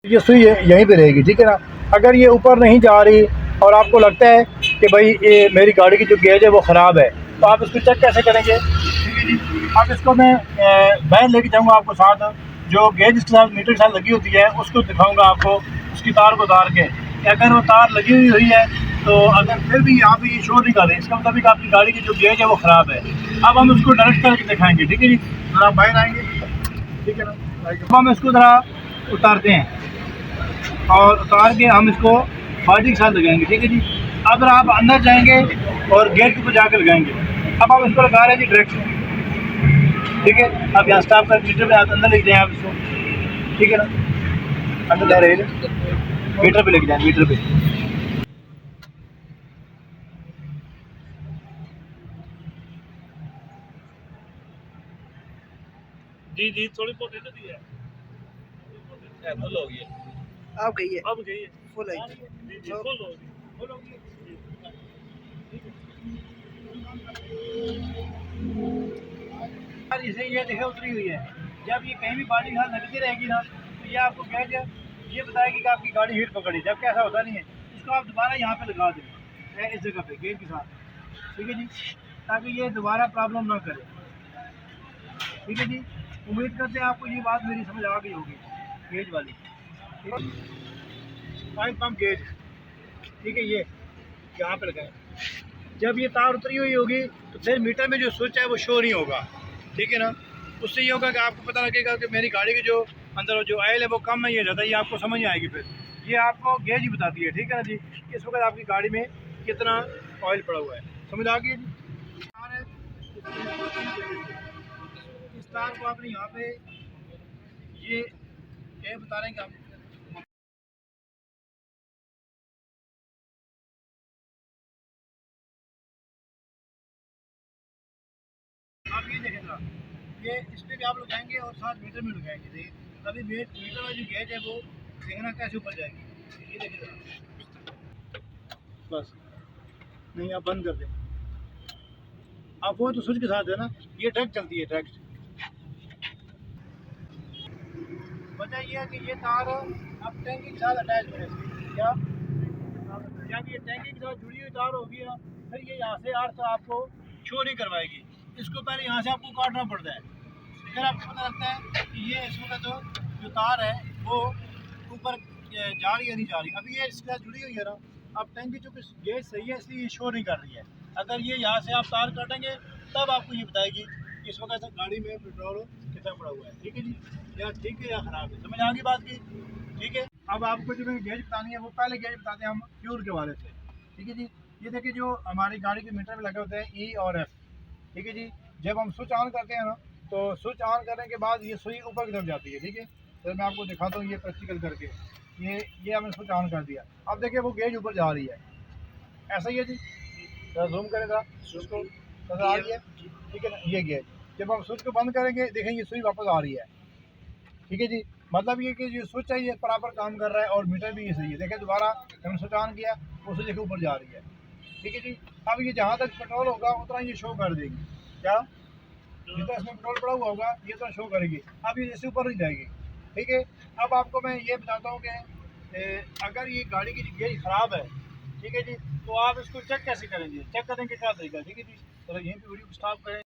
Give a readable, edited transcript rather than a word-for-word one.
ये सुई यहीं पे रहेगी, ठीक है ना। अगर ये ऊपर नहीं जा रही और आपको लगता है कि भाई ये मेरी गाड़ी की जो गेज है वो ख़राब है, तो आप इसको चेक कैसे करेंगे? ठीक है जी। अब इसको मैं वैन लेके जाऊँगा आपको साथ, जो गेज इसके साथ मीटर के साथ लगी होती है उसको दिखाऊँगा आपको, उसकी तार को उतार के कि अगर वो तार लगी हुई है तो अगर फिर भी यहाँ पे ये शोर नहीं कर रही, इसका मतलब आपकी गाड़ी की जो गेज है वो ख़राब है। अब हम उसको डायरेक्ट करके दिखाएँगे, ठीक है जी। ज़रा बाहर आएँगे, ठीक है ना। अब हम इसको ज़रा उतारते हैं और उतार के हम इसको बाल्टी के साथ लगाएंगे, ठीक है जी। अब आप अंदर जाएंगे और गेट के ऊपर जाकर लगाएंगे। अब आप इसको लगा रहे हैं जी डायरेक्ट से, ठीक है। अब यहाँ स्टॉप कर मीटर पे आप अंदर लेके जाएँ आप इसको, ठीक है ना। अंदर जा रहे हैं, मीटर पे लेके जाएँ, मीटर पे। जी जी थोड़ी बहुत दे दी है, फुल हो गई है, अब गई है, अब गई है, फुल है। जी जी फुल हो गई, फुल हो गई जी। यार इसे ये देखे उतरी हुई है, जब ये कहीं भी बाल्टी के साथ लगती रहेगी ना तो ये आपको गैज ये बताएगी कि आपकी गाड़ी हीट पकड़ी, जबकि ऐसा होता नहीं है। इसको आप दोबारा यहाँ पे लगा दें इस जगह पे गेज के साथ, ठीक है जी, ताकि ये दोबारा प्रॉब्लम ना करे, ठीक है जी। उम्मीद करते हैं आपको ये बात मेरी समझ आ गई होगी, गेज वाली। पाइप पंप गेज, ठीक है, ये यहाँ पे लगाएं। जब ये तार उतरी हुई होगी तो फिर मीटर में जो स्विच है वो शो नहीं होगा, ठीक है ना। उससे ये होगा कि आपको पता लगेगा कि मेरी गाड़ी की जो अंदर जो ऑयल है वो कम है या ज़्यादा, ये आपको समझ आएगी। फिर ये आपको गेज ही बताती है, ठीक है ना जी, इस वक्त आपकी गाड़ी में कितना ऑयल पड़ा हुआ है। समझ आ गई जी। तार है, इस तार को आपने यहाँ पे ये बता रहे हैं कि आप ये देखेंगे, ये इस पर भी आप लगाएंगे और साथ मीटर में लगाएंगे, देखिए तभी मीटर वाली जो गेज है वो देखना कैसे ऊपर जाएगी। ये देखिए बस, नहीं आप बंद कर दें। आप वो तो स्विच के साथ है ना, ये डायरेक्ट चलती है डायरेक्ट। वजह ये है कि ये तार अब टैंकी के साथ अटैच होने से क्या, जब ये टैंकी के साथ जुड़ी हुई तार होगी ना, फिर ये यहाँ से अर्थ आपको शो नहीं करवाएगी। इसको पहले यहाँ से आपको काटना पड़ता है, फिर आपको पता लगता है कि ये इस वक्त जो तार है वो ऊपर जा रही है नहीं जा रही। अभी ये इसके साथ जुड़ी हुई है ना, अब टैंकी चूँकि गेज सही है इसलिए ये शो नहीं कर रही है। अगर ये यहाँ से आप तार काटेंगे तब आपको ये बताएगी कि इस वक्त गाड़ी में पेट्रोल कितना पड़ा हुआ है, ठीक है जी, या ठीक है या ख़राब है। समझ आ गई बात की, ठीक है। अब आपको जो गेज बतानी है वो पहले गेज बताते हैं हम फ्यूल के वाले से, ठीक है जी। ये देखिए जो हमारी गाड़ी के मीटर में लगे होते हैं ई और एफ, ठीक है जी। जब हम स्विच ऑन करते हैं ना तो स्विच ऑन करने के बाद ये सुई ऊपर की तरफ जाती है, ठीक है। तो मैं आपको दिखाता हूँ ये प्रैक्टिकल करके। ये हमने स्विच ऑन कर दिया, अब देखिए वो गेज ऊपर जा रही है, ऐसा ही है जी। जरा जूम करेगा उसको, नजर आ रही है, ठीक है ना, ये गेज। जब हम स्विच को बंद करेंगे देखेंगे सुई वापस आ रही है, ठीक है जी। मतलब ये कि जो स्विच है ये बराबर काम कर रहा है और मीटर भी ये सही है। देखिए दोबारा हमने स्विच ऑन किया, वो स्विच ऊपर जा रही है, ठीक है जी। अब ये जहाँ तक पेट्रोल होगा उतना ये शो कर देगी, क्या जितना इसमें पेट्रोल पड़ा हुआ होगा ये तो शो करेगी। अब ये इससे ऊपर नहीं जाएगी, ठीक है। अब आपको मैं ये बताता हूँ कि अगर ये गाड़ी की गेज ख़राब है, ठीक है जी, तो आप इसको चेक कैसे करेंगे, चेक करने के क्या तरीका, ठीक है जी। तो यहीं पे वीडियो को स्टॉप करें।